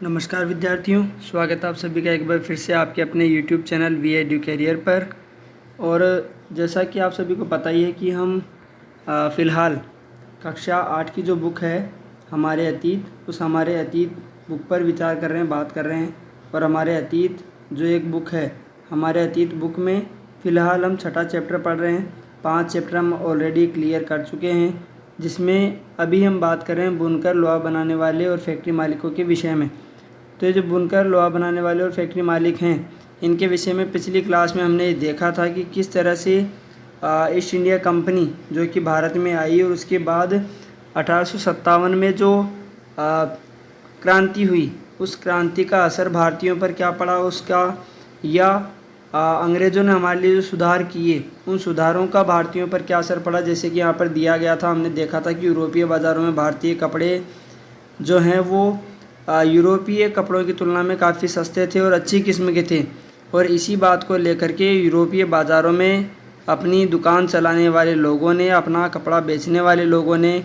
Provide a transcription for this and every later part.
नमस्कार विद्यार्थियों, स्वागत है आप सभी का एक बार फिर से आपके अपने YouTube channel we edu career पर। और जैसा कि आप सभी को पता ही है कि हम फ़िलहाल कक्षा 8 की जो बुक है हमारे अतीत बुक पर विचार कर रहे हैं, बात कर रहे हैं। और हमारे अतीत जो एक बुक है, हमारे अतीत बुक में फ़िलहाल हम 6ठा चैप्टर पढ़ रहे हैं। 5 चैप्टर हम ऑलरेडी क्लियर कर चुके हैं, जिसमें अभी हम बात कर रहे हैं बुनकर, लोहा बनाने वाले और फैक्ट्री मालिकों के विषय में। तो ये जो बुनकर, लोहा बनाने वाले और फैक्ट्री मालिक हैं, इनके विषय में पिछली क्लास में हमने देखा था कि किस तरह से ईस्ट इंडिया कंपनी जो कि भारत में आई और उसके बाद 1857 में जो क्रांति हुई, उस क्रांति का असर भारतीयों पर क्या पड़ा उसका, या अंग्रेज़ों ने हमारे लिए जो सुधार किए उन सुधारों का भारतीयों पर क्या असर पड़ा। जैसे कि यहाँ पर दिया गया था, हमने देखा था कि यूरोपीय बाज़ारों में भारतीय कपड़े जो हैं वो यूरोपीय कपड़ों की तुलना में काफ़ी सस्ते थे और अच्छी किस्म के थे। और इसी बात को लेकर के यूरोपीय बाज़ारों में अपनी दुकान चलाने वाले लोगों ने, अपना कपड़ा बेचने वाले लोगों ने,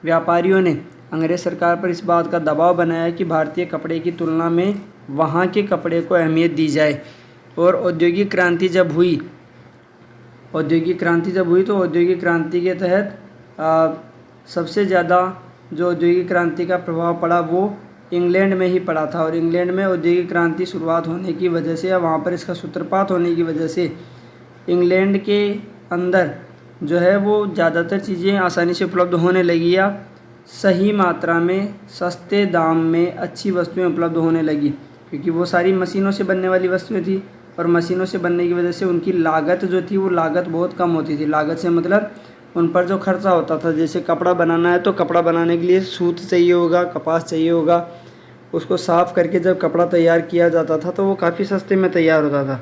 व्यापारियों ने अंग्रेज़ सरकार पर इस बात का दबाव बनाया कि भारतीय कपड़े की तुलना में वहाँ के कपड़े को अहमियत दी जाए। और औद्योगिक क्रांति जब हुई तो औद्योगिक क्रांति के तहत सबसे ज़्यादा जो औद्योगिक क्रांति का प्रभाव पड़ा वो इंग्लैंड में ही पड़ा था। और इंग्लैंड में औद्योगिक क्रांति शुरुआत होने की वजह से, या वहाँ पर इसका सूत्रपात होने की वजह से, इंग्लैंड के अंदर जो है वो ज़्यादातर चीज़ें आसानी से उपलब्ध होने लगी, या सही मात्रा में, सस्ते दाम में अच्छी वस्तुएं उपलब्ध होने लगी, क्योंकि वो सारी मशीनों से बनने वाली वस्तुएं थी। और मशीनों से बनने की वजह से उनकी लागत जो थी वो लागत बहुत कम होती थी। लागत से मतलब उन पर जो खर्चा होता था, जैसे कपड़ा बनाना है तो कपड़ा बनाने के लिए सूत चाहिए होगा, कपास चाहिए होगा, उसको साफ़ करके जब कपड़ा तैयार किया जाता था तो वो काफ़ी सस्ते में तैयार होता था।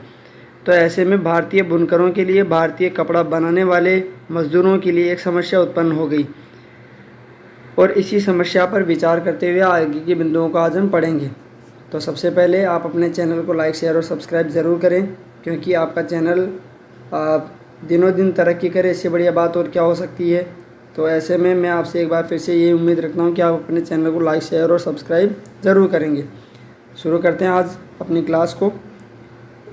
तो ऐसे में भारतीय बुनकरों के लिए, भारतीय कपड़ा बनाने वाले मज़दूरों के लिए एक समस्या उत्पन्न हो गई। और इसी समस्या पर विचार करते हुए आगे के बिंदुओं को आज हम पढ़ेंगे। तो सबसे पहले आप अपने चैनल को लाइक, शेयर और सब्सक्राइब ज़रूर करें, क्योंकि आपका चैनल दिनों दिन तरक्की करे, इससे बढ़िया बात और क्या हो सकती है। तो ऐसे में मैं आपसे एक बार फिर से ये उम्मीद रखता हूँ कि आप अपने चैनल को लाइक, शेयर और सब्सक्राइब ज़रूर करेंगे। शुरू करते हैं आज अपनी क्लास को,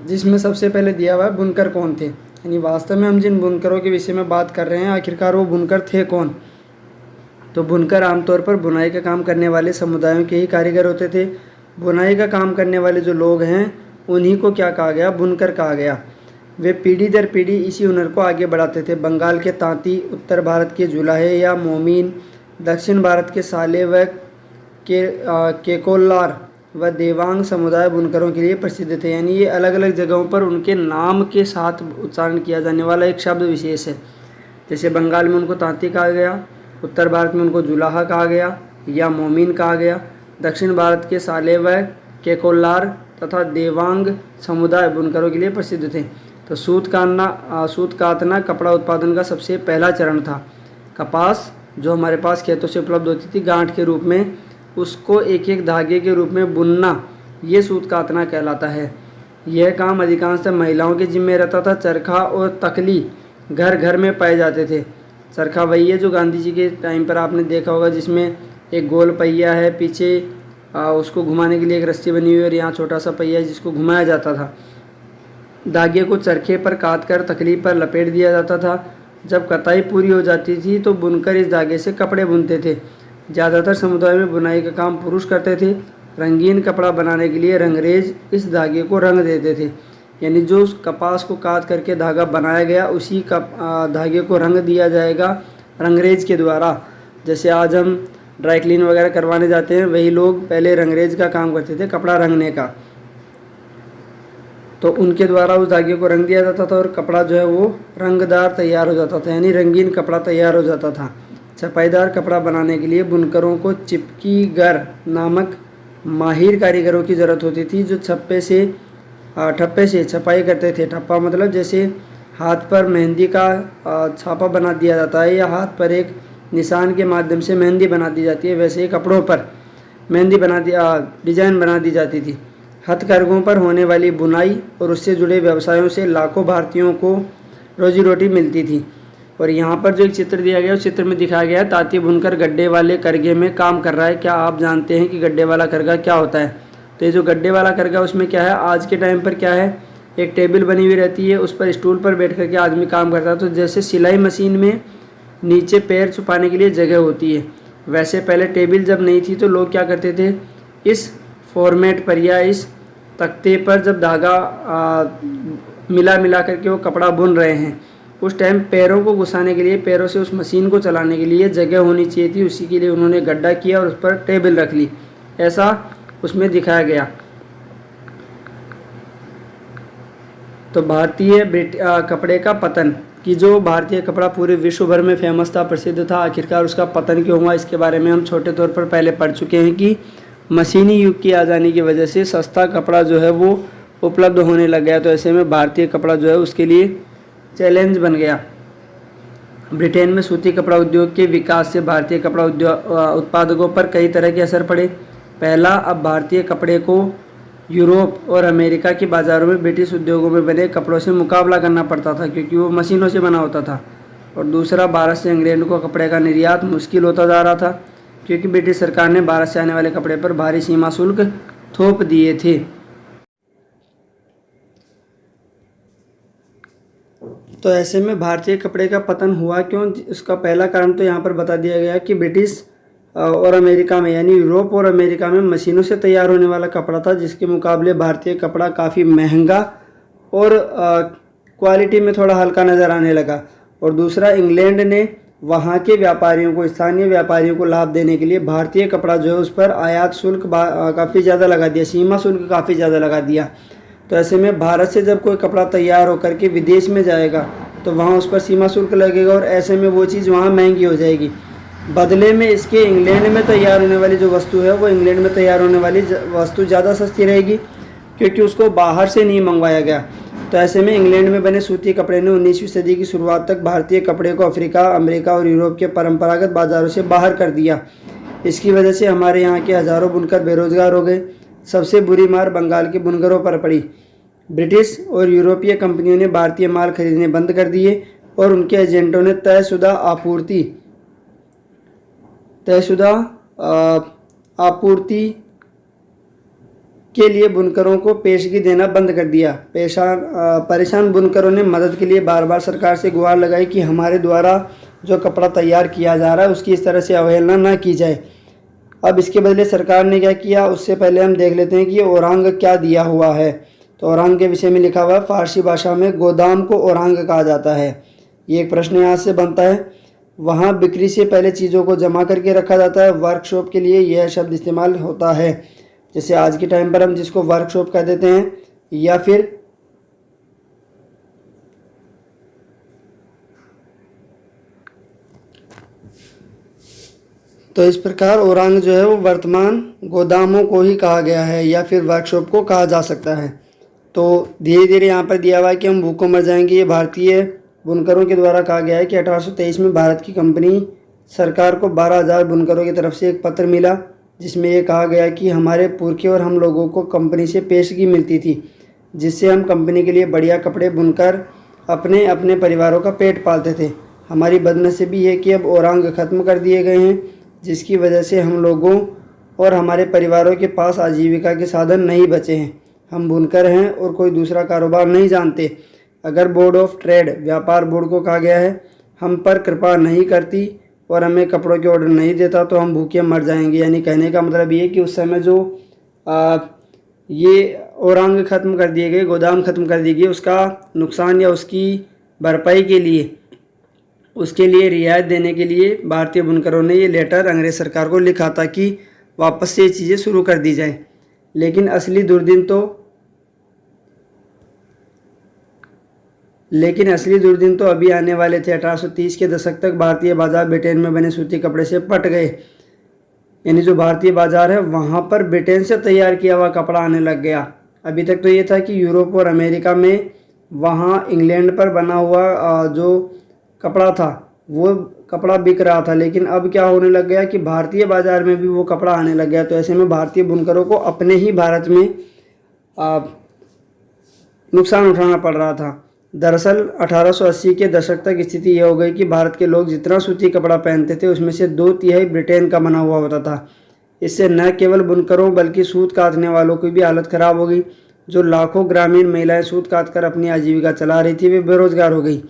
जिसमें सबसे पहले दिया हुआ है बुनकर कौन थे। यानी वास्तव में हम जिन बुनकरों के विषय में बात कर रहे हैं, आखिरकार वो बुनकर थे कौन। तो बुनकर आमतौर पर बुनाई का काम करने वाले समुदायों के ही कारीगर होते थे। बुनाई का काम करने वाले जो लोग हैं उन्हीं को क्या कहा गया, बुनकर कहा गया। वे पीढ़ी दर पीढ़ी इसी हुनर को आगे बढ़ाते थे। बंगाल के तांती, उत्तर भारत के जुलाहे या मोमीन, दक्षिण भारत के साले व केकोल्लार व देवांग समुदाय बुनकरों के लिए प्रसिद्ध थे। यानी ये अलग अलग जगहों पर उनके नाम के साथ उच्चारण किया जाने वाला एक शब्द विशेष है। जैसे बंगाल में उनको तांती कहा गया, उत्तर भारत में उनको जुलाहा कहा गया या मोमीन कहा गया, दक्षिण भारत के साले व केकोल्लार तथा देवांग समुदाय बुनकरों के लिए प्रसिद्ध थे। तो सूत कातना कपड़ा उत्पादन का सबसे पहला चरण था। कपास जो हमारे पास खेतों से उपलब्ध होती थी गांठ के रूप में, उसको एक एक धागे के रूप में बुनना, ये सूत कातना कहलाता है। यह काम अधिकांशतः महिलाओं के जिम्मे रहता था। चरखा और तकली घर घर में पाए जाते थे। चरखा वही है जो गांधी जी के टाइम पर आपने देखा होगा, जिसमें एक गोल पहिया है, पीछे उसको घुमाने के लिए एक रस्सी बनी हुई और यहाँ छोटा सा पहिया है जिसको घुमाया जाता था। धागे को चरखे पर काट कर तकली पर लपेट दिया जाता था। जब कताई पूरी हो जाती थी तो बुनकर इस धागे से कपड़े बुनते थे। ज़्यादातर समुदायों में बुनाई का काम पुरुष करते थे। रंगीन कपड़ा बनाने के लिए रंगरेज इस धागे को रंग देते थे। यानी जो कपास को काट करके धागा बनाया गया, उसी धागे को रंग दिया जाएगा रंगरेज के द्वारा। जैसे आज हम ड्राई क्लीन वगैरह करवाने जाते हैं, वही लोग पहले रंगरेज का काम करते थे, कपड़ा रंगने का। तो उनके द्वारा उस धागे को रंग दिया जाता था और कपड़ा जो है वो रंगदार तैयार हो जाता था, यानी रंगीन कपड़ा तैयार हो जाता था। छपाईदार कपड़ा बनाने के लिए बुनकरों को चिपकीगर नामक माहिर कारीगरों की ज़रूरत होती थी, जो ठप्पे से छपाई करते थे। ठप्पा मतलब जैसे हाथ पर मेहंदी का छापा बना दिया जाता है, या हाथ पर एक निशान के माध्यम से मेहंदी बना दी जाती है, वैसे ही कपड़ों पर मेहंदी डिजाइन बना दी जाती थी। हथकरघों पर होने वाली बुनाई और उससे जुड़े व्यवसायों से लाखों भारतीयों को रोजी रोटी मिलती थी। और यहाँ पर जो एक चित्र दिया गया, उस चित्र में दिखाया गया है तांती बुनकर गड्ढे वाले करघे में काम कर रहा है। क्या आप जानते हैं कि गड्ढे वाला करघा क्या होता है? तो ये जो गड्ढे वाला करगा उसमें क्या है, आज के टाइम पर क्या है, एक टेबल बनी हुई रहती है, उस पर स्टूल पर बैठ करके आदमी काम करता है। तो जैसे सिलाई मशीन में नीचे पैर छुपाने के लिए जगह होती है, वैसे पहले टेबल जब नहीं थी तो लोग क्या करते थे, इस फॉर्मेट पर या इस तख्ते पर जब धागा मिला करके वो कपड़ा बुन रहे हैं, उस टाइम पैरों को घुसाने के लिए, पैरों से उस मशीन को चलाने के लिए जगह होनी चाहिए थी। उसी के लिए उन्होंने गड्ढा किया और उस पर टेबल रख ली, ऐसा उसमें दिखाया गया। तो भारतीय कपड़े का पतन, कि जो भारतीय कपड़ा पूरे विश्व भर में फेमस था, प्रसिद्ध था, आखिरकार उसका पतन क्यों हुआ, इसके बारे में हम छोटे तौर पर पहले पढ़ चुके हैं कि मशीनी युग की आ जाने की वजह से सस्ता कपड़ा जो है वो उपलब्ध होने लग गया। तो ऐसे में भारतीय कपड़ा जो है उसके लिए चैलेंज बन गया। ब्रिटेन में सूती कपड़ा उद्योग के विकास से भारतीय कपड़ा उत्पादकों पर कई तरह के असर पड़े। पहला, अब भारतीय कपड़े को यूरोप और अमेरिका के बाज़ारों में ब्रिटिश उद्योगों में बने कपड़ों से मुकाबला करना पड़ता था, क्योंकि वो मशीनों से बना होता था। और दूसरा, भारत से इंग्लैंड को कपड़े का निर्यात मुश्किल होता जा रहा था, क्योंकि ब्रिटिश सरकार ने भारत से आने वाले कपड़े पर भारी सीमा शुल्क थोप दिए थे। तो ऐसे में भारतीय कपड़े का पतन हुआ क्यों, इसका पहला कारण तो यहाँ पर बता दिया गया कि ब्रिटिश और अमेरिका में, यानी यूरोप और अमेरिका में मशीनों से तैयार होने वाला कपड़ा था, जिसके मुकाबले भारतीय कपड़ा काफ़ी महंगा और क्वालिटी में थोड़ा हल्का नज़र आने लगा। और दूसरा, इंग्लैंड ने वहाँ के व्यापारियों को, स्थानीय व्यापारियों को लाभ देने के लिए भारतीय कपड़ा जो है उस पर आयात शुल्क काफ़ी ज़्यादा लगा दिया, सीमा शुल्क काफ़ी ज़्यादा लगा दिया। तो ऐसे में भारत से जब कोई कपड़ा तैयार होकर के विदेश में जाएगा तो वहाँ उस पर सीमा शुल्क लगेगा, और ऐसे में वो चीज़ वहाँ महंगी हो जाएगी। बदले में इसके इंग्लैंड में तैयार होने वाली जो वस्तु है, वो इंग्लैंड में तैयार होने वाली वस्तु ज़्यादा सस्ती रहेगी, क्योंकि उसको बाहर से नहीं मंगवाया गया। तो ऐसे में इंग्लैंड में बने सूती कपड़े ने 19वीं सदी की शुरुआत तक भारतीय कपड़े को अफ्रीका, अमेरिका और यूरोप के परंपरागत बाज़ारों से बाहर कर दिया। इसकी वजह से हमारे यहाँ के हज़ारों बुनकर बेरोजगार हो गए। सबसे बुरी मार बंगाल के बुनकरों पर पड़ी। ब्रिटिश और यूरोपीय कंपनियों ने भारतीय माल खरीदने बंद कर दिए, और उनके एजेंटों ने तयशुदा आपूर्ति के लिए बुनकरों को पेशगी देना बंद कर दिया। परेशान बुनकरों ने मदद के लिए बार बार सरकार से गुहार लगाई कि हमारे द्वारा जो कपड़ा तैयार किया जा रहा है उसकी इस तरह से अवहेलना ना की जाए। अब इसके बदले सरकार ने क्या किया, उससे पहले हम देख लेते हैं कि ओरांग क्या दिया हुआ है। तो ओरांग के विषय में लिखा हुआ है, फारसी भाषा में गोदाम को ओरांग कहा जाता है। ये एक प्रश्न यहाँ से बनता है। वहाँ बिक्री से पहले चीज़ों को जमा करके रखा जाता है। वर्कशॉप के लिए यह शब्द इस्तेमाल होता है, जैसे आज के टाइम पर हम जिसको वर्कशॉप कह देते हैं, या फिर तो इस प्रकार ओरांग जो है वो वर्तमान गोदामों को ही कहा गया है, या फिर वर्कशॉप को कहा जा सकता है। तो धीरे धीरे यहाँ पर दिया हुआ है कि हम भूखों मर जाएंगे। ये भारतीय बुनकरों के द्वारा कहा गया है कि 1823 में भारत की कंपनी सरकार को 12,000 बुनकरों की तरफ से एक पत्र मिला, जिसमें ये कहा गया कि हमारे पुरखे और हम लोगों को कंपनी से पेशगी मिलती थी, जिससे हम कंपनी के लिए बढ़िया कपड़े बुनकर अपने अपने परिवारों का पेट पालते थे। हमारी बदनसीबी है कि अब ओरांग ख़त्म कर दिए गए हैं, जिसकी वजह से हम लोगों और हमारे परिवारों के पास आजीविका के साधन नहीं बचे हैं। हम बुनकर हैं और कोई दूसरा कारोबार नहीं जानते। अगर बोर्ड ऑफ ट्रेड, व्यापार बोर्ड को कहा गया है, हम पर कृपा नहीं करती और हमें कपड़ों के ऑर्डर नहीं देता तो हम भूखे मर जाएंगे। यानी कहने का मतलब ये कि उस समय जो ये ओरांग ख़त्म कर दिए गए, गोदाम ख़त्म कर दिए गए, उसका नुकसान या उसकी भरपाई के लिए, उसके लिए रियायत देने के लिए भारतीय बुनकरों ने ये लेटर अंग्रेज़ सरकार को लिखा था कि वापस से ये चीज़ें शुरू कर दी जाए। लेकिन असली दुर्दिन तो अभी आने वाले थे। 1830 के दशक तक भारतीय बाजार ब्रिटेन में बने सूती कपड़े से पट गए। यानी जो भारतीय बाजार है वहाँ पर ब्रिटेन से तैयार किया हुआ कपड़ा आने लग गया। अभी तक तो ये था कि यूरोप और अमेरिका में वहाँ इंग्लैंड पर बना हुआ जो कपड़ा था वो कपड़ा बिक रहा था, लेकिन अब क्या होने लग गया कि भारतीय बाज़ार में भी वो कपड़ा आने लग गया। तो ऐसे में भारतीय बुनकरों को अपने ही भारत में नुकसान उठाना पड़ रहा था। दरअसल 1880 के दशक तक स्थिति यह हो गई कि भारत के लोग जितना सूती कपड़ा पहनते थे उसमें से 2/3 ब्रिटेन का बना हुआ होता था। इससे न केवल बुनकरों बल्कि सूत कातने वालों की भी हालत ख़राब हो गई। जो लाखों ग्रामीण महिलाएं सूत कात कर अपनी आजीविका चला रही थी वे बेरोजगार हो गई।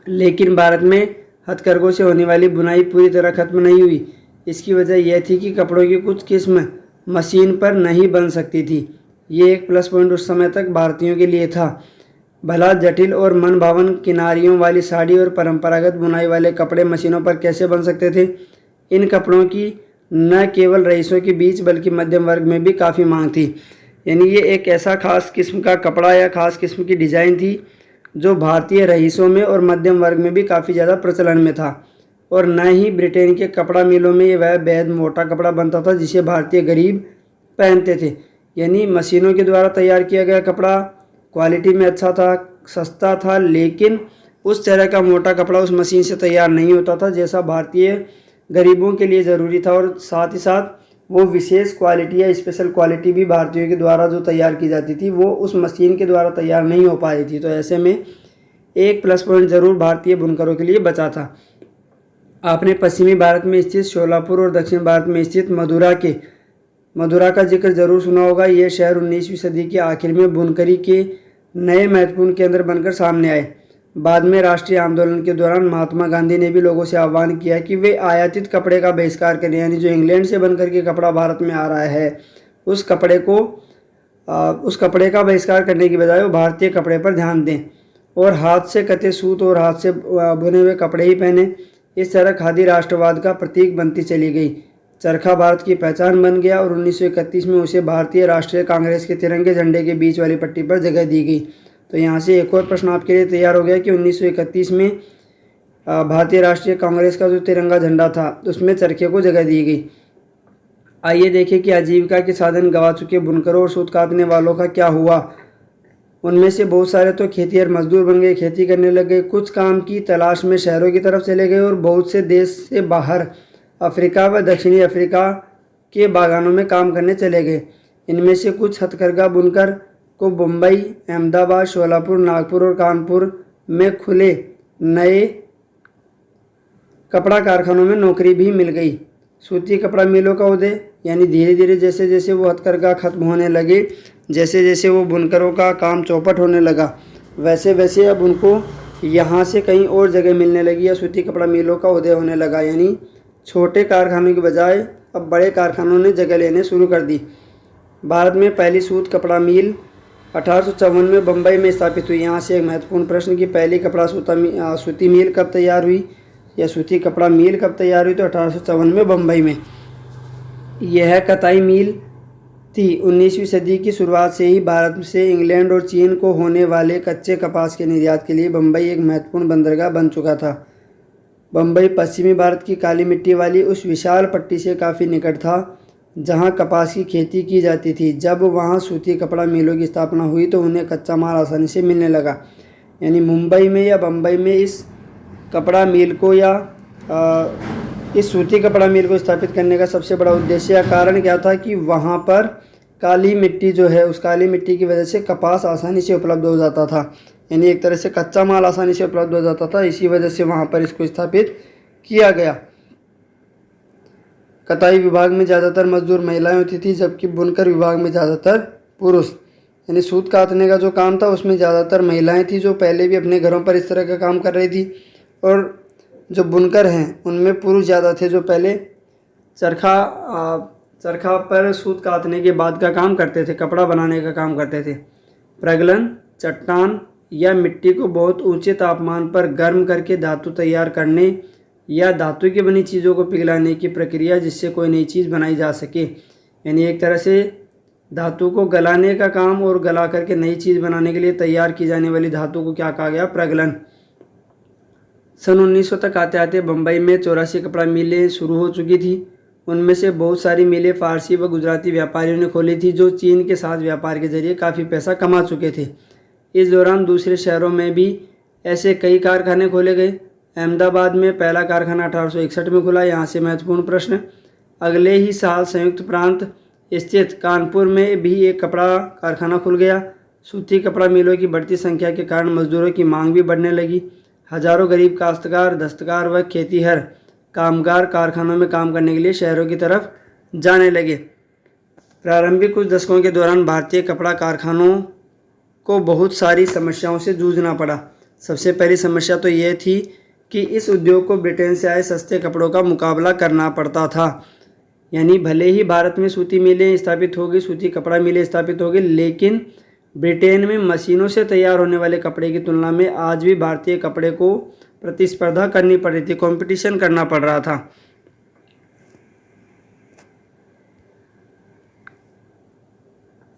लेकिन भारत में हथकरघों से होने वाली बुनाई पूरी तरह खत्म नहीं हुई। इसकी वजह यह थी कि कपड़ों की कुछ किस्म मशीन पर नहीं बन सकती थी। ये एक प्लस पॉइंट उस समय तक भारतीयों के लिए था। भला जटिल और मनभावन किनारियों वाली साड़ी और परंपरागत बुनाई वाले कपड़े मशीनों पर कैसे बन सकते थे। इन कपड़ों की न केवल रईसों के बीच बल्कि मध्यम वर्ग में भी काफ़ी मांग थी। यानी ये एक ऐसा खास किस्म का कपड़ा या खास किस्म की डिज़ाइन थी जो भारतीय रईसों में और मध्यम वर्ग में भी काफ़ी ज़्यादा प्रचलन में था। और न ही ब्रिटेन के कपड़ा मिलों में वह बेहद मोटा कपड़ा बनता था जिसे भारतीय गरीब पहनते थे। यानी मशीनों के द्वारा तैयार किया गया कपड़ा क्वालिटी में अच्छा था, सस्ता था, लेकिन उस तरह का मोटा कपड़ा उस मशीन से तैयार नहीं होता था जैसा भारतीय गरीबों के लिए ज़रूरी था। और साथ ही साथ वो विशेष क्वालिटी या स्पेशल क्वालिटी भी भारतीयों के द्वारा जो तैयार की जाती थी वो उस मशीन के द्वारा तैयार नहीं हो पा रही थी। तो ऐसे में एक प्लस पॉइंट ज़रूर भारतीय बुनकरों के लिए बचा था। आपने पश्चिमी भारत में स्थित शोलापुर और दक्षिण भारत में स्थित मदुरा का जिक्र जरूर सुना होगा। ये शहर 19वीं सदी के आखिर में बुनकरी के नए महत्वपूर्ण केंद्र बनकर सामने आए। बाद में राष्ट्रीय आंदोलन के दौरान महात्मा गांधी ने भी लोगों से आह्वान किया कि वे आयातित कपड़े का बहिष्कार करें। यानी जो इंग्लैंड से बनकर के कपड़ा भारत में आ रहा है उस कपड़े का बहिष्कार करने की बजाय वो भारतीय कपड़े पर ध्यान दें और हाथ से कते सूत और हाथ से बुने हुए कपड़े ही पहने। इस तरह खादी राष्ट्रवाद का प्रतीक बनती चली गई। चरखा भारत की पहचान बन गया और 1931 में उसे भारतीय राष्ट्रीय कांग्रेस के तिरंगे झंडे के बीच वाली पट्टी पर जगह दी गई। तो यहाँ से एक और प्रश्न आपके लिए तैयार हो गया कि 1931 में भारतीय राष्ट्रीय कांग्रेस का जो तिरंगा झंडा था उसमें चरखे को जगह दी गई। आइए देखें कि आजीविका के साधन गंवा चुके बुनकरों और सूत काटने वालों का क्या हुआ। उनमें से बहुत सारे तो खेतीहर मजदूर बन गए, खेती करने लग गए, कुछ काम की तलाश में शहरों की तरफ चले गए और बहुत से देश से बाहर अफ्रीका व दक्षिणी अफ्रीका के बागानों में काम करने चले गए। इनमें से कुछ हथकरघा बुनकर को मुंबई, अहमदाबाद, शोलापुर, नागपुर और कानपुर में खुले नए कपड़ा कारखानों में नौकरी भी मिल गई। सूती कपड़ा मिलों का उदय, यानी धीरे धीरे जैसे जैसे वो हथकरघा खत्म होने लगे, जैसे जैसे वो बुनकरों का काम चौपट होने लगा, वैसे वैसे अब उनको यहाँ से कहीं और जगह मिलने लगी या सूती कपड़ा मिलों का उदय होने लगा। यानी छोटे कारखानों की बजाय अब बड़े कारखानों ने जगह लेने शुरू कर दी। भारत में पहली सूत कपड़ा मिल 1854 में बम्बई में स्थापित हुई। यहाँ से एक महत्वपूर्ण प्रश्न कि पहली सूती मिल कब तैयार हुई या सूती कपड़ा मिल कब तैयार हुई, तो 1854 में बम्बई में। यह कताई मिल थी। 19वीं सदी की शुरुआत से ही भारत से इंग्लैंड और चीन को होने वाले कच्चे कपास के निर्यात के लिए बम्बई एक महत्वपूर्ण बंदरगाह बन चुका था। बम्बई पश्चिमी भारत की काली मिट्टी वाली उस विशाल पट्टी से काफ़ी निकट था जहां कपास की खेती की जाती थी। जब वहां सूती कपड़ा मिलों की स्थापना हुई तो उन्हें कच्चा माल आसानी से मिलने लगा। यानी मुंबई में या बम्बई में इस कपड़ा मिल को या इस सूती कपड़ा मिल को स्थापित करने का सबसे बड़ा उद्देश्य या कारण क्या था कि वहाँ पर काली मिट्टी जो है उस काली मिट्टी की वजह से कपास आसानी से उपलब्ध हो जाता था। यानी एक तरह से कच्चा माल आसानी से उपलब्ध हो जाता था, इसी वजह से वहाँ पर इसको स्थापित किया गया। कताई विभाग में ज़्यादातर मजदूर महिलाएं होती थी जबकि बुनकर विभाग में ज़्यादातर पुरुष। यानी सूत काटने का जो काम था उसमें ज़्यादातर महिलाएं थी जो पहले भी अपने घरों पर इस तरह का काम कर रही थी, और जो बुनकर हैं उनमें पुरुष ज़्यादा थे जो पहले चरखा पर सूत काटने के बाद का काम करते थे, कपड़ा बनाने का काम करते थे। प्रगलन चट्टान या मिट्टी को बहुत ऊंचे तापमान पर गर्म करके धातु तैयार करने या धातु की बनी चीज़ों को पिघलाने की प्रक्रिया जिससे कोई नई चीज़ बनाई जा सके। यानी एक तरह से धातु को गलाने का काम और गला करके नई चीज़ बनाने के लिए तैयार की जाने वाली धातु को क्या कहा गया, प्रगलन। सन 1900 तक आते आते बम्बई में 84 कपड़ा मिलें शुरू हो चुकी थी। उनमें से बहुत सारी मिलें फारसी व गुजराती व्यापारियों ने खोली थी जो चीन के साथ व्यापार के जरिए काफ़ी पैसा कमा चुके थे। इस दौरान दूसरे शहरों में भी ऐसे कई कारखाने खोले गए। अहमदाबाद में पहला कारखाना 1861 में खुला। यहाँ से महत्वपूर्ण प्रश्न, अगले ही साल संयुक्त प्रांत स्थित कानपुर में भी एक कपड़ा कारखाना खुल गया। सूती कपड़ा मिलों की बढ़ती संख्या के कारण मजदूरों की मांग भी बढ़ने लगी। हजारों गरीब काश्तकार, दस्तकार व खेतीहर कामगार कारखानों में काम करने के लिए शहरों की तरफ जाने लगे। प्रारंभिक कुछ दशकों के दौरान भारतीय कपड़ा कारखानों को बहुत सारी समस्याओं से जूझना पड़ा। सबसे पहली समस्या तो यह थी कि इस उद्योग को ब्रिटेन से आए सस्ते कपड़ों का मुकाबला करना पड़ता था। यानी भले ही भारत में सूती मिलें स्थापित हो गई, सूती कपड़ा मिलें स्थापित हो गई, लेकिन ब्रिटेन में मशीनों से तैयार होने वाले कपड़े की तुलना में आज भी भारतीय कपड़े को प्रतिस्पर्धा करनी पड़ रही थी, कंपटीशन करना पड़ रहा था।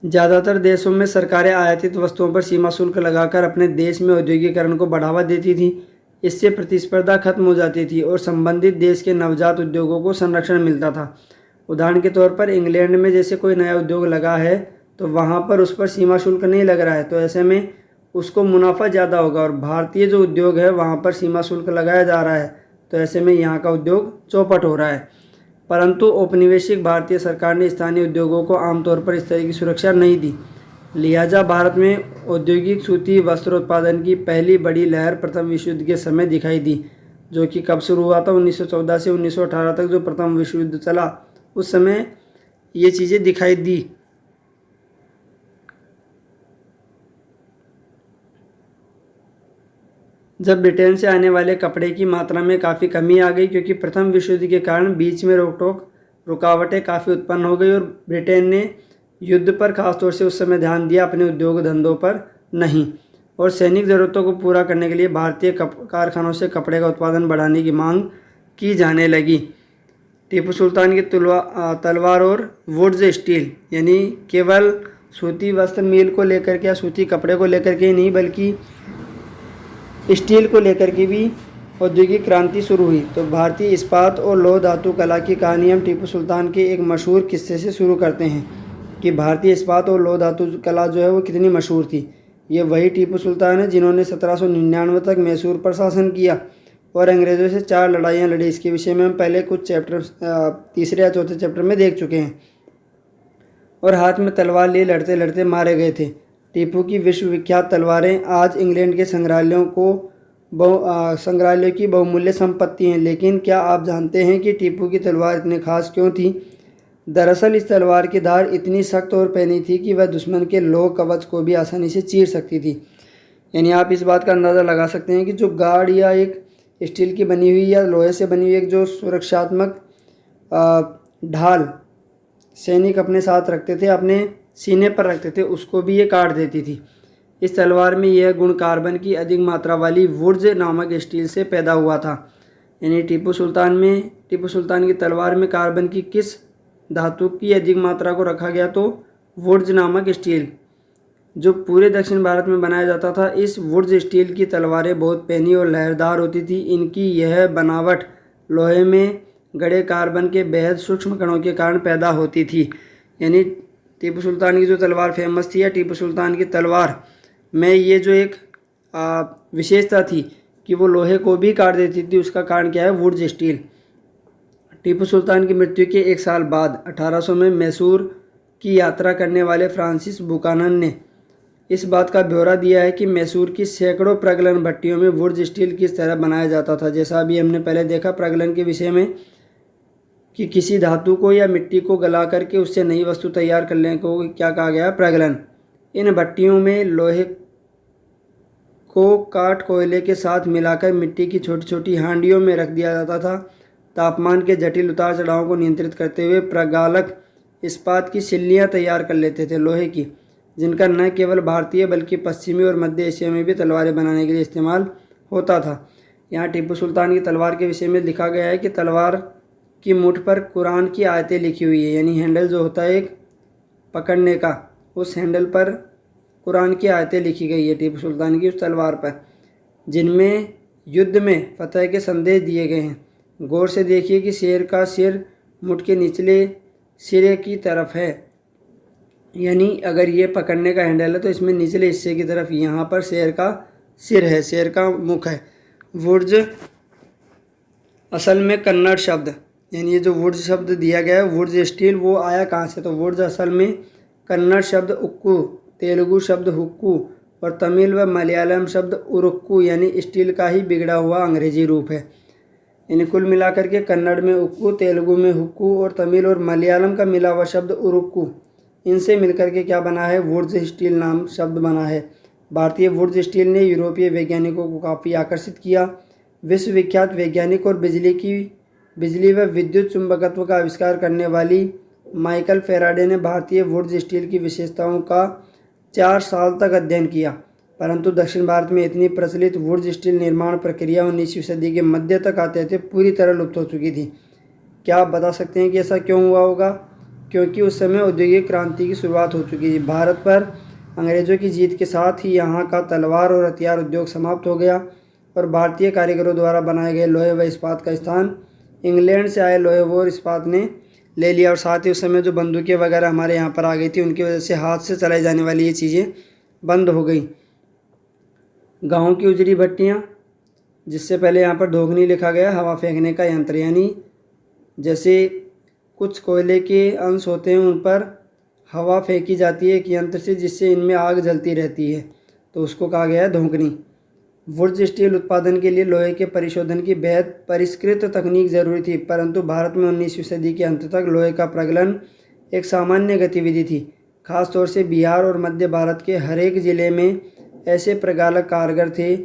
ज़्यादातर देशों में सरकारें आयातित वस्तुओं पर सीमा शुल्क लगाकर अपने देश में औद्योगिकरण को बढ़ावा देती थी। इससे प्रतिस्पर्धा खत्म हो जाती थी और संबंधित देश के नवजात उद्योगों को संरक्षण मिलता था। उदाहरण के तौर पर इंग्लैंड में जैसे कोई नया उद्योग लगा है तो वहाँ पर उस पर सीमा शुल्क नहीं लग रहा है, तो ऐसे में उसको मुनाफा ज़्यादा होगा। और भारतीय जो उद्योग है वहाँ पर सीमा शुल्क लगाया जा रहा है, तो ऐसे में यहाँ का उद्योग चौपट हो रहा है। परंतु औपनिवेशिक भारतीय सरकार ने स्थानीय उद्योगों को आमतौर पर इस तरह की सुरक्षा नहीं दी। लिहाजा भारत में औद्योगिक सूती वस्त्रोत्पादन की पहली बड़ी लहर प्रथम विश्व युद्ध के समय दिखाई दी, जो कि कब शुरू हुआ था? 1914 से 1918 तक जो प्रथम विश्व युद्ध चला, उस समय ये चीज़ें दिखाई दी। जब ब्रिटेन से आने वाले कपड़े की मात्रा में काफ़ी कमी आ गई, क्योंकि प्रथम विश्व युद्ध के कारण बीच में रुकावटें काफ़ी उत्पन्न हो गई और ब्रिटेन ने युद्ध पर खासतौर से उस समय ध्यान दिया, अपने उद्योग धंधों पर नहीं। और सैनिक ज़रूरतों को पूरा करने के लिए भारतीय कारखानों से कपड़े का उत्पादन बढ़ाने की मांग की जाने लगी। टीपू सुल्तान की तलवार और वुड्स स्टील, यानी केवल सूती वस्त्र मील को लेकर के या सूती कपड़े को लेकर के ही नहीं, बल्कि स्टील को लेकर के भी औद्योगिक क्रांति शुरू हुई। तो भारतीय इस्पात और लौह धातु कला की कहानी हम टीपू सुल्तान के एक मशहूर किस्से से शुरू करते हैं कि भारतीय इस्पात और लौह धातु कला जो है वो कितनी मशहूर थी। ये वही टीपू सुल्तान है जिन्होंने 1799 तक मैसूर पर शासन किया और अंग्रेज़ों से 4 लड़ाइयाँ लड़ी। इसके विषय में हम पहले कुछ चैप्टर, तीसरे या चौथे चैप्टर में देख चुके हैं। और हाथ में तलवार लिए लड़ते लड़ते मारे गए थे। टीपू की विश्वविख्यात तलवारें आज इंग्लैंड के संग्रहालयों की बहुमूल्य संपत्ति हैं। लेकिन क्या आप जानते हैं कि टीपू की तलवार इतनी खास क्यों थी? दरअसल इस तलवार की धार इतनी सख्त और पैनी थी कि वह दुश्मन के लोह कवच को भी आसानी से चीर सकती थी। यानी आप इस बात का अंदाज़ा लगा सकते हैं कि जो गार्ड या एक स्टील की बनी हुई या लोहे से बनी हुई एक जो सुरक्षात्मक ढाल सैनिक अपने साथ रखते थे, अपने सीने पर रखते थे, उसको भी ये काट देती थी। इस तलवार में यह गुण कार्बन की अधिक मात्रा वाली वुड्स नामक स्टील से पैदा हुआ था। यानी टीपू सुल्तान की तलवार में कार्बन की किस धातु की अधिक मात्रा को रखा गया? तो वुड्स नामक स्टील, जो पूरे दक्षिण भारत में बनाया जाता था। इस वुड्स स्टील की तलवारें बहुत पैनी और लहरदार होती थी। इनकी यह बनावट लोहे में गड़े कार्बन के बेहद सूक्ष्म कणों के कारण पैदा होती थी। यानी टीपू सुल्तान की जो तलवार फेमस थी, या टीपू सुल्तान की तलवार में ये जो एक विशेषता थी कि वो लोहे को भी काट देती थी, उसका कारण क्या है? Woods steel. टीपू सुल्तान की मृत्यु के 1 साल बाद 1800 में मैसूर की यात्रा करने वाले फ्रांसिस बुकानन ने इस बात का ब्यौरा दिया है कि मैसूर की सैकड़ों प्रगलन भट्टियों में वुड्स स्टील किस तरह बनाया जाता था। जैसा अभी हमने पहले देखा प्रगलन के विषय में कि किसी धातु को या मिट्टी को गला करके उससे नई वस्तु तैयार करने को क्या कहा गया? प्रगलन। इन भट्टियों में लोहे को काट कोयले के साथ मिलाकर मिट्टी की छोटी छोटी हांडियों में रख दिया जाता था। तापमान के जटिल उतार चढ़ाव को नियंत्रित करते हुए प्रगालक इस्पात की सिल्लियाँ तैयार कर लेते थे लोहे की, जिनका न केवल भारतीय बल्कि पश्चिमी और मध्य एशिया में भी तलवारें बनाने के लिए इस्तेमाल होता था। यहाँ टीपू सुल्तान की तलवार के विषय में लिखा गया है कि तलवार की मुठ पर कुरान की आयतें लिखी हुई है। यानी हैंडल जो होता है एक पकड़ने का, उस हैंडल पर कुरान की आयतें लिखी गई है टीपू सुल्तान की उस तलवार पर, जिनमें युद्ध में फतह के संदेश दिए गए हैं। गौर से देखिए कि शेर का सिर मुठ के निचले सिरे की तरफ है। यानी अगर ये पकड़ने का हैंडल है तो इसमें निचले हिस्से की तरफ यहाँ पर शेर का सिर है, शेर का मुख है। वुड्स असल में कन्नड़ शब्द, यानी ये जो वुड्स शब्द दिया गया है वुड्स स्टील, वो आया कहाँ से? तो वुड्स असल में कन्नड़ शब्द उक्कू, तेलुगु शब्द हुक्कू और तमिल व मलयालम शब्द उरुक्कू यानी स्टील का ही बिगड़ा हुआ अंग्रेजी रूप है। यानी कुल मिलाकर के कन्नड़ में उक्कू, तेलुगु में हुक्कू और तमिल और मलयालम का मिला हुआ शब्द उरुक्कू, इनसे मिलकर के क्या बना है, वुड्स स्टील नाम शब्द बना है। भारतीय वुड्स स्टील ने यूरोपीय वैज्ञानिकों को काफ़ी आकर्षित किया। विश्वविख्यात वैज्ञानिक और बिजली व विद्युत चुंबकत्व का आविष्कार करने वाली माइकल फैराडे ने भारतीय वुड्स स्टील की विशेषताओं का 4 साल तक अध्ययन किया, परंतु दक्षिण भारत में इतनी प्रचलित वुड्स स्टील निर्माण प्रक्रिया 19वीं सदी के मध्य तक आते पूरी तरह लुप्त हो चुकी थी। क्या आप बता सकते हैं कि ऐसा क्यों हुआ होगा? क्योंकि उस समय औद्योगिक क्रांति की शुरुआत हो चुकी थी। भारत पर अंग्रेज़ों की जीत के साथ ही यहाँ का तलवार और हथियार उद्योग समाप्त हो गया और भारतीय कारीगरों द्वारा बनाए गए लोहे व इस्पात का स्थान इंग्लैंड से आए लोहे और इस्पात ने ले लिया। और साथ ही उस समय जो बंदूकें वगैरह हमारे यहाँ पर आ गई थी, उनकी वजह से हाथ से चलाई जाने वाली ये चीज़ें बंद हो गई। गाँव की उजरी भट्टियाँ, जिससे पहले यहाँ पर धोगनी लिखा गया, हवा फेंकने का यंत्र, यानी जैसे कुछ कोयले के अंश होते हैं उन पर हवा फेंकी जाती है एक यंत्र से, जिससे इनमें आग जलती रहती है, तो उसको कहा गया है धोगनी। वुड्स स्टील उत्पादन के लिए लोहे के परिशोधन की बेहद परिष्कृत तकनीक जरूरी थी, परंतु भारत में 19वीं सदी के अंत तक लोहे का प्रगलन एक सामान्य गतिविधि थी। खासतौर से बिहार और मध्य भारत के हर एक ज़िले में ऐसे प्रगालक कारीगर थे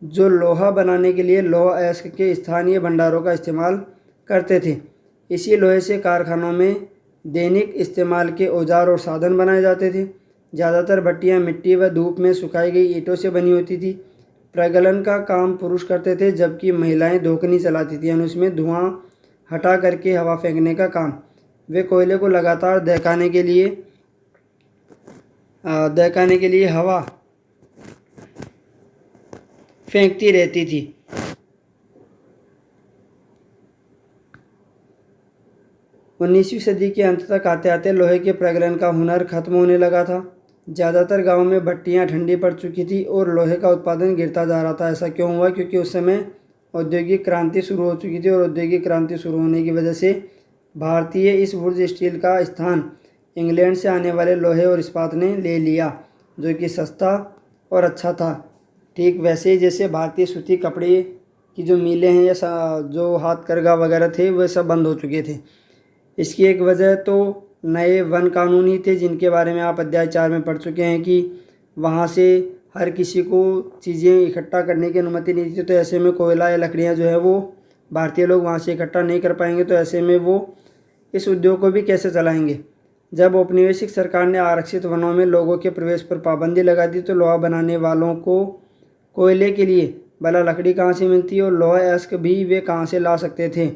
जो लोहा बनाने के लिए लौह अयस्क के स्थानीय भंडारों का इस्तेमाल करते थे। इसी लोहे से कारखानों में दैनिक इस्तेमाल के औजार और साधन बनाए जाते थे। ज़्यादातर भट्टियाँ मिट्टी व धूप में सुखाई गई ईंटों से बनी होती थी। प्रगलन का काम पुरुष करते थे, जबकि महिलाएं धोकनी चलाती थी, यानी उसमें धुआं हटा करके हवा फेंकने का काम। वे कोयले को लगातार दहकाने के लिए हवा फेंकती रहती थी। 19वीं सदी के अंत तक आते आते लोहे के प्रगलन का हुनर खत्म होने लगा था। ज़्यादातर गांवों में भट्टियां ठंडी पड़ चुकी थी और लोहे का उत्पादन गिरता जा रहा था। ऐसा क्यों हुआ? क्योंकि उस समय औद्योगिक क्रांति शुरू हो चुकी थी और औद्योगिक क्रांति शुरू होने की वजह से भारतीय इस वुड्स स्टील का स्थान इंग्लैंड से आने वाले लोहे और इस्पात ने ले लिया, जो कि सस्ता और अच्छा था। ठीक वैसे ही जैसे भारतीय सूती कपड़े की जो मिलें हैं या जो हाथ करगा वगैरह थे, वह सब बंद हो चुके थे। इसकी एक वजह तो नए वन कानून ही थे, जिनके बारे में आप अध्याय 4 में पढ़ चुके हैं कि वहाँ से हर किसी को चीज़ें इकट्ठा करने की अनुमति नहीं थी। तो ऐसे में कोयला या लकड़ियाँ जो है वो भारतीय लोग वहाँ से इकट्ठा नहीं कर पाएंगे, तो ऐसे में वो इस उद्योग को भी कैसे चलाएंगे। जब औपनिवेशिक सरकार ने आरक्षित वनों में लोगों के प्रवेश पर पाबंदी लगा दी, तो लोहा बनाने वालों को कोयले के लिए भला लकड़ी कहाँ से मिलती और लोहा अयस्क भी वे कहाँ से ला सकते थे।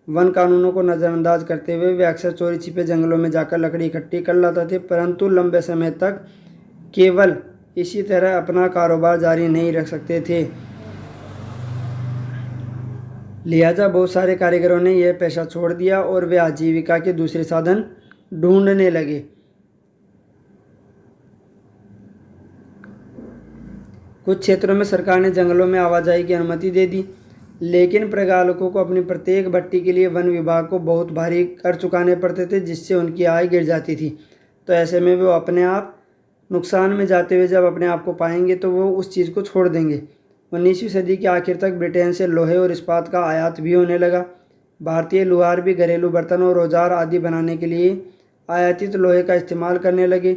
वन कानूनों को नज़रअंदाज करते हुए वे अक्सर चोरी छिपे जंगलों में जाकर लकड़ी इकट्ठी कर लाते थे, परंतु लंबे समय तक केवल इसी तरह अपना कारोबार जारी नहीं रख सकते थे। लिहाजा बहुत सारे कारीगरों ने यह पेशा छोड़ दिया और वे आजीविका के दूसरे साधन ढूंढने लगे। कुछ क्षेत्रों में सरकार ने जंगलों में आवाजाही की अनुमति दे दी, लेकिन प्रगालकों को अपनी प्रत्येक भट्टी के लिए वन विभाग को बहुत भारी कर चुकाने पड़ते थे, जिससे उनकी आय गिर जाती थी। तो ऐसे में वो अपने आप नुकसान में जाते हुए जब अपने आप को पाएंगे तो वो उस चीज़ को छोड़ देंगे। 19वीं सदी के आखिर तक ब्रिटेन से लोहे और इस्पात का आयात भी होने लगा। भारतीय लुहार भी घरेलू बर्तन और औजार आदि बनाने के लिए आयातित लोहे का इस्तेमाल करने लगे।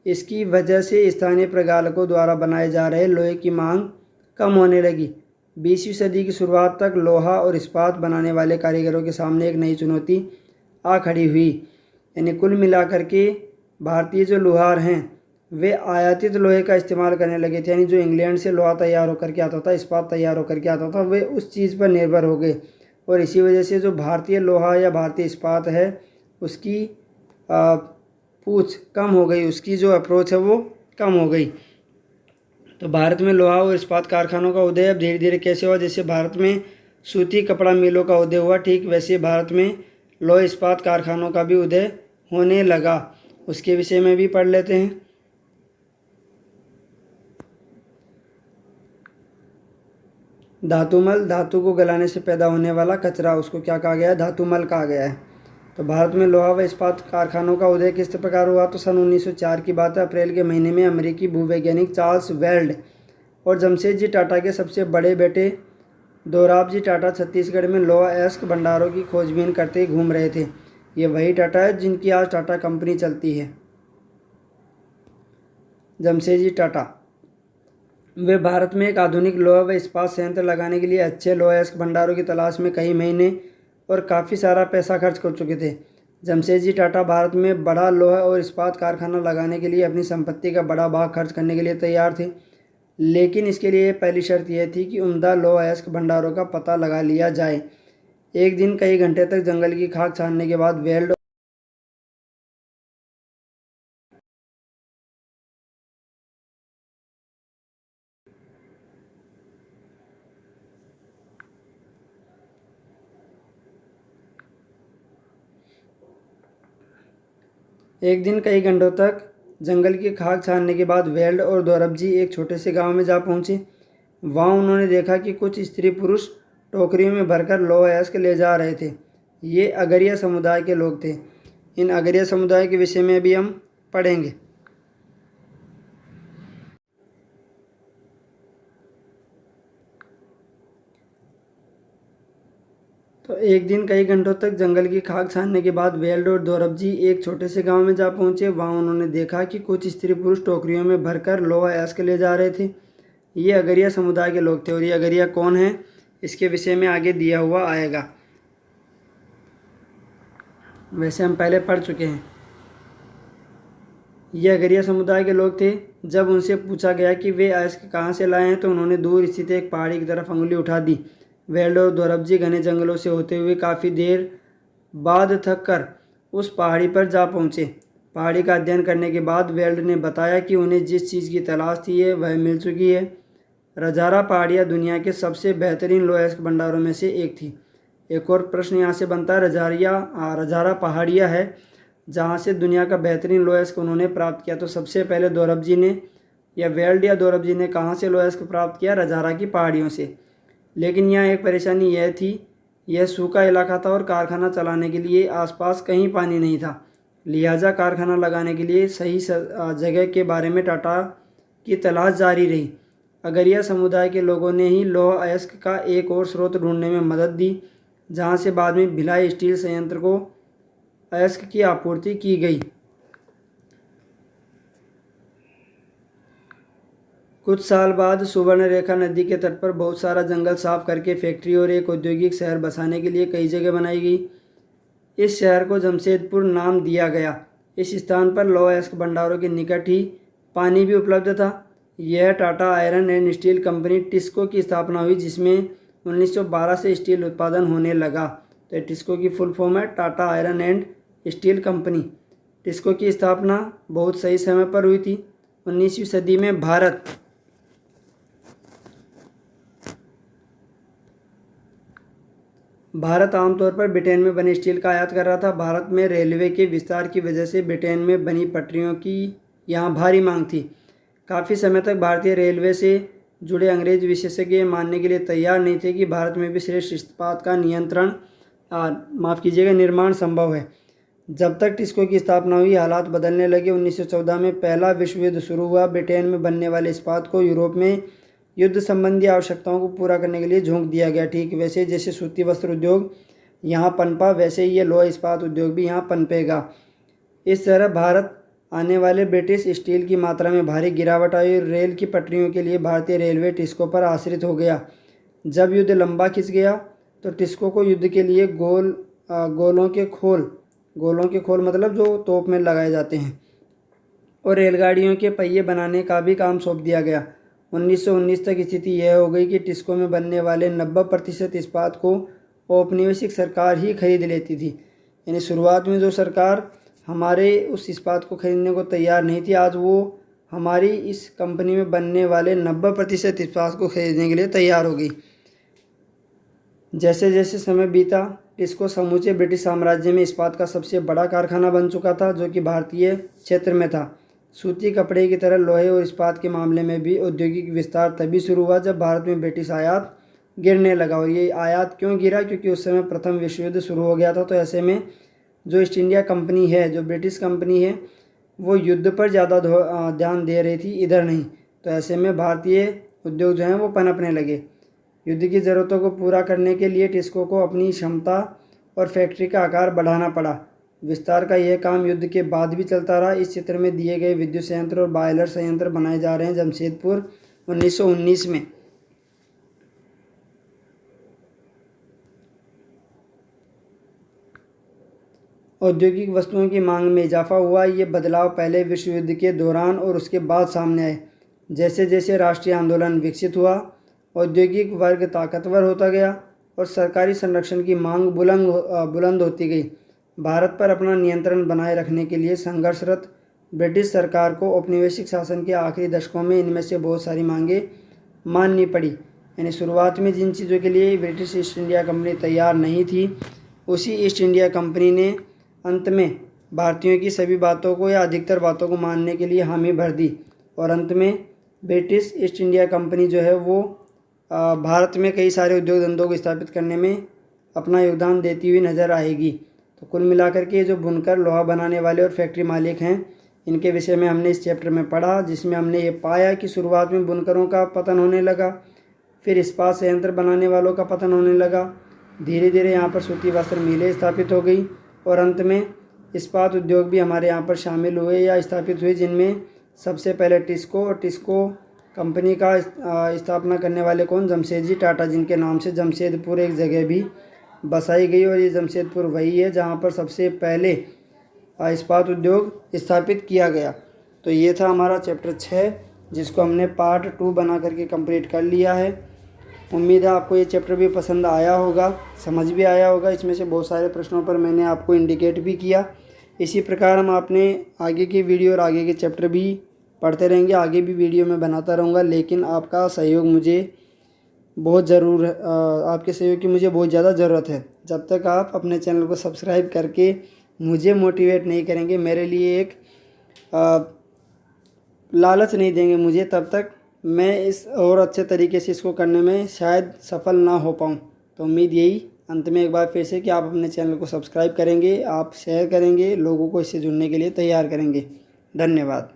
इसकी वजह से स्थानीय प्रगालकों द्वारा बनाए जा रहे लोहे की मांग कम होने लगी। 20वीं सदी की शुरुआत तक लोहा और इस्पात बनाने वाले कारीगरों के सामने एक नई चुनौती आ खड़ी हुई। यानी कुल मिलाकर के भारतीय जो लुहार हैं वे आयातित लोहे का इस्तेमाल करने लगे थे, यानी जो इंग्लैंड से लोहा तैयार होकर के आता था, इस्पात तैयार होकर के आता था, वे उस चीज़ पर निर्भर हो गए। और इसी वजह से जो भारतीय लोहा या भारतीय इस्पात है उसकी पूछ कम हो गई, उसकी जो अप्रोच है वो कम हो गई। तो भारत में लोहा और इस्पात कारखानों का उदय अब धीरे धीरे कैसे हुआ? जैसे भारत में सूती कपड़ा मिलों का उदय हुआ, ठीक वैसे भारत में लोहा इस्पात कारखानों का भी उदय होने लगा। उसके विषय में भी पढ़ लेते हैं। धातुमल, धातु को गलाने से पैदा होने वाला कचरा, उसको क्या कहा गया है? धातुमल कहा गया है। तो भारत में लोहा व इस्पात कारखानों का उदय किस प्रकार हुआ? तो सन 1904 की बात है। अप्रैल के महीने में अमेरिकी भूवैज्ञानिक चार्ल्स वेल्ड और जमशेदजी टाटा के सबसे बड़े बेटे दोराबजी टाटा छत्तीसगढ़ में लौह अयस्क भंडारों की खोजबीन करते घूम रहे थे। ये वही टाटा है जिनकी आज टाटा कंपनी चलती है। जमशेदजी टाटा, वे भारत में एक आधुनिक लोहा व इस्पात संयंत्र लगाने के लिए अच्छे लौह अयस्क भंडारों की तलाश में कई महीने और काफ़ी सारा पैसा खर्च कर चुके थे। जमशेदजी टाटा भारत में बड़ा लोहा और इस्पात कारखाना लगाने के लिए अपनी संपत्ति का बड़ा भाग खर्च करने के लिए तैयार थे, लेकिन इसके लिए पहली शर्त यह थी कि उम्दा लौह अयस्क भंडारों का पता लगा लिया जाए। एक दिन कई घंटे तक जंगल की खाक छानने के बाद वेल्ड एक दिन कई घंटों तक जंगल की खाक छानने के बाद वेल्ड और दोरबजी एक छोटे से गांव में जा पहुंचे। वहां उन्होंने देखा कि कुछ स्त्री पुरुष टोकरियों में भरकर लौह अयस्क ले जा रहे थे। ये अगरिया समुदाय के लोग थे। इन अगरिया समुदाय के विषय में भी हम पढ़ेंगे। तो एक दिन कई घंटों तक जंगल की खाक छानने के बाद वेल्ड और दोरबजी एक छोटे से गांव में जा पहुंचे। वहां उन्होंने देखा कि कुछ स्त्री पुरुष टोकरियों में भरकर लौह अयस्क ले जा रहे थे। ये अगरिया समुदाय के लोग थे। और ये अगरिया कौन है, इसके विषय में आगे दिया हुआ आएगा। वैसे हम पहले पढ़ चुके हैं। ये अगरिया समुदाय के लोग थे। जब उनसे पूछा गया कि वे अयस्क कहाँ से लाए हैं तो उन्होंने दूर स्थित एक पहाड़ी की तरफ उंगली उठा दी। वेल्ड और दोरबजी घने जंगलों से होते हुए काफ़ी देर बाद थक कर उस पहाड़ी पर जा पहुँचे। पहाड़ी का अध्ययन करने के बाद वेल्ड ने बताया कि उन्हें जिस चीज़ की तलाश थी है वह मिल चुकी है। रजारा पहाड़ियाँ दुनिया के सबसे बेहतरीन लौह अयस्क भंडारों में से एक थी। एक और प्रश्न यहाँ से बनता है, रजारा पहाड़ियाँ है जहाँ से दुनिया का बेहतरीन लौह अयस्क उन्होंने प्राप्त किया। तो सबसे पहले दोरबजी ने या वेल्ड या दोरबजी ने कहाँ से लौह अयस्क प्राप्त किया? रजारा की पहाड़ियों से। लेकिन यहाँ एक परेशानी यह थी, यह सूखा इलाका था और कारखाना चलाने के लिए आसपास कहीं पानी नहीं था। लिहाजा कारखाना लगाने के लिए सही जगह के बारे में टाटा की तलाश जारी रही। अगरिया समुदाय के लोगों ने ही लौह अयस्क का एक और स्रोत ढूंढने में मदद दी, जहाँ से बाद में भिलाई स्टील संयंत्र को अयस्क की आपूर्ति की गई। कुछ साल बाद सुवर्णरेखा नदी के तट पर बहुत सारा जंगल साफ करके फैक्ट्री और एक औद्योगिक शहर बसाने के लिए कई जगह बनाई गई। इस शहर को जमशेदपुर नाम दिया गया। इस स्थान पर लौह अयस्क भंडारों के निकट ही पानी भी उपलब्ध था। यह Tata iron and steel company TISCO की स्थापना हुई, जिसमें 1912 से स्टील उत्पादन होने लगा। तो टिस्को की फुल फॉर्म है Tata iron and steel company. TISCO की स्थापना बहुत सही समय पर हुई थी। 19वीं सदी में भारत आमतौर पर ब्रिटेन में बने स्टील का आयात कर रहा था। भारत में रेलवे के विस्तार की वजह से ब्रिटेन में बनी पटरियों की यहाँ भारी मांग थी। काफ़ी समय तक भारतीय रेलवे से जुड़े अंग्रेज विशेषज्ञ मानने के लिए तैयार नहीं थे कि भारत में भी श्रेष्ठ इस्पात का निर्माण संभव है। जब तक टिस्को की स्थापना हुई, हालात बदलने लगे। 1914 में पहला विश्व युद्ध शुरू हुआ। ब्रिटेन में बनने वाले इस्पात को यूरोप में युद्ध संबंधी आवश्यकताओं को पूरा करने के लिए झोंक दिया गया। ठीक वैसे जैसे सूती वस्त्र उद्योग यहाँ पनपा, वैसे ही ये लौह इस्पात उद्योग भी यहाँ पनपेगा। इस तरह भारत आने वाले ब्रिटिश स्टील की मात्रा में भारी गिरावट आई और रेल की पटरियों के लिए भारतीय रेलवे टिस्को पर आश्रित हो गया। जब युद्ध लंबा खिंच गया तो टिस्को को युद्ध के लिए गोलों के खोल मतलब जो तोप में लगाए जाते हैं और रेलगाड़ियों के पहिए बनाने का भी काम सौंप दिया गया। 1919 तक स्थिति यह हो गई कि टिस्को में बनने वाले 90% इस्पात को औपनिवेशिक सरकार ही खरीद लेती थी। यानी शुरुआत में जो सरकार हमारे उस इस्पात को खरीदने को तैयार नहीं थी, आज वो हमारी इस कंपनी में बनने वाले 90% इस्पात को खरीदने के लिए तैयार हो गई। जैसे जैसे समय बीता, टिस्को समूचे ब्रिटिश साम्राज्य में इस्पात का सबसे बड़ा कारखाना बन चुका था, जो कि भारतीय क्षेत्र में था। सूती कपड़े की तरह लोहे और इस्पात के मामले में भी औद्योगिक विस्तार तभी शुरू हुआ जब भारत में ब्रिटिश आयात गिरने लगा। और ये आयात क्यों गिरा? क्योंकि उस समय प्रथम विश्व युद्ध शुरू हो गया था। तो ऐसे में जो ईस्ट इंडिया कंपनी है, जो ब्रिटिश कंपनी है, वो युद्ध पर ज़्यादा ध्यान दे रही थी, इधर नहीं। तो ऐसे में भारतीय उद्योग जो हैं वो पनपने लगे। युद्ध की ज़रूरतों को पूरा करने के लिए टिस्को को अपनी क्षमता और फैक्ट्री का आकार बढ़ाना पड़ा। विस्तार का यह काम युद्ध के बाद भी चलता रहा। इस चित्र में दिए गए विद्युत संयंत्र और बॉयलर संयंत्र बनाए जा रहे हैं जमशेदपुर 1919 में। औद्योगिक वस्तुओं की मांग में इजाफा हुआ। ये बदलाव पहले विश्व युद्ध के दौरान और उसके बाद सामने आए। जैसे जैसे राष्ट्रीय आंदोलन विकसित हुआ, औद्योगिक वर्ग ताकतवर होता गया और सरकारी संरक्षण की मांग बुलंद होती गई। भारत पर अपना नियंत्रण बनाए रखने के लिए संघर्षरत ब्रिटिश सरकार को औपनिवेशिक शासन के आखिरी दशकों में इनमें से बहुत सारी मांगें माननी पड़ी। यानी शुरुआत में जिन चीज़ों के लिए ब्रिटिश ईस्ट इंडिया कंपनी तैयार नहीं थी, उसी ईस्ट इंडिया कंपनी ने अंत में भारतीयों की सभी बातों को या अधिकतर बातों को मानने के लिए हामी भर दी और अंत में ब्रिटिश ईस्ट इंडिया कंपनी जो है वो भारत में कई सारे उद्योग धंधों को स्थापित करने में अपना योगदान देती हुई नज़र आएगी। तो कुल मिलाकर के जो बुनकर, लोहा बनाने वाले और फैक्ट्री मालिक हैं, इनके विषय में हमने इस चैप्टर में पढ़ा, जिसमें हमने ये पाया कि शुरुआत में बुनकरों का पतन होने लगा, फिर इस्पात संयंत्र बनाने वालों का पतन होने लगा, धीरे धीरे यहाँ पर सूती वस्त्र मिलें स्थापित हो गई और अंत में इस्पात उद्योग भी हमारे यहाँ पर शामिल हुए या स्थापित हुए, जिनमें सबसे पहले टिस्को और टिस्को कंपनी का स्थापना करने वाले कौन? जमशेदजी टाटा, जिनके नाम से जमशेदपुर एक जगह भी बसाई गई और ये जमशेदपुर वही है जहाँ पर सबसे पहले इस्पात उद्योग स्थापित किया गया। तो ये था हमारा चैप्टर 6, जिसको हमने पार्ट 2 बना करके कंप्लीट कर लिया है। उम्मीद है आपको ये चैप्टर भी पसंद आया होगा, समझ भी आया होगा। इसमें से बहुत सारे प्रश्नों पर मैंने आपको इंडिकेट भी किया। इसी प्रकार हम अपने आगे की वीडियो और आगे के चैप्टर भी पढ़ते रहेंगे, आगे भी वीडियो में बनाता रहूँगा, लेकिन आपका सहयोग मुझे बहुत आपके सहयोग की मुझे बहुत ज़्यादा ज़रूरत है। जब तक आप अपने चैनल को सब्सक्राइब करके मुझे मोटिवेट नहीं करेंगे, मेरे लिए एक लालच नहीं देंगे मुझे, तब तक मैं इस और अच्छे तरीके से इसको करने में शायद सफल ना हो पाऊँ। तो उम्मीद यही अंत में एक बार फिर से कि आप अपने चैनल को सब्सक्राइब करेंगे, आप शेयर करेंगे, लोगों को इससे जुड़ने के लिए तैयार करेंगे। धन्यवाद।